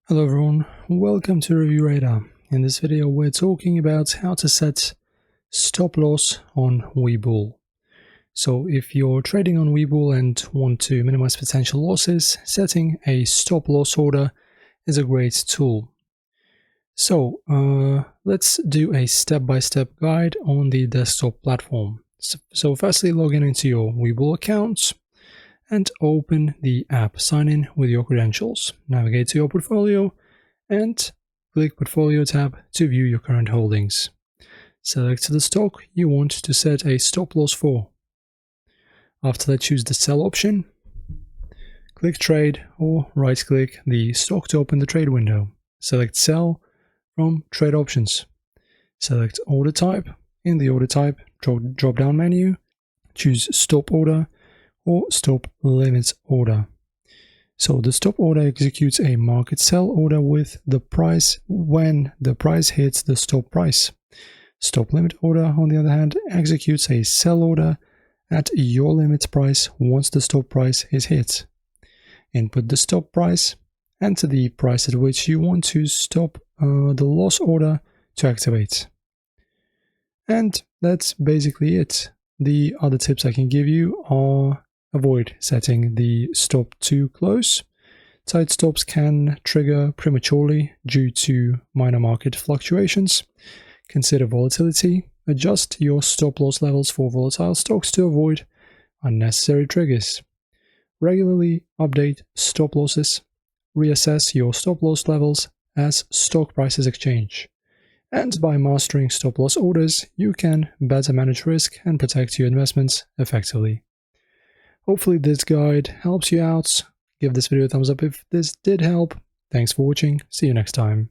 Hello everyone, welcome to Review Radar. In this video we're talking about how to set stop loss on Webull. So if you're trading on Webull and want to minimize potential losses, setting a stop loss order is a great tool. So let's do a step-by-step guide on the desktop platform. So firstly, log in into your Webull account and open the app. Sign in with your credentials. Navigate to your portfolio and click Portfolio tab to view your current holdings. Select the stock you want to set a stop loss for. After that, choose the Sell option. Click Trade or right-click the stock to open the trade window. Select Sell from Trade Options. Select Order Type. In the Order Type drop-down menu, choose Stop Order or Stop Limit Order. So the stop order executes a market sell order with the price when the price hits the stop price. Stop limit order, on the other hand, executes a sell order at your limit price once the stop price is hit. Input the stop price, enter the price at which you want to stop the loss order to activate. And that's basically it. The other tips I can give you are: avoid setting the stop too close. Tight stops can trigger prematurely due to minor market fluctuations. Consider volatility. Adjust your stop loss levels for volatile stocks to avoid unnecessary triggers. Regularly update stop losses. Reassess your stop loss levels as stock prices exchange. And by mastering stop loss orders, you can better manage risk and protect your investments effectively. Hopefully this guide helps you out. Give this video a thumbs up if this did help. Thanks for watching. See you next time.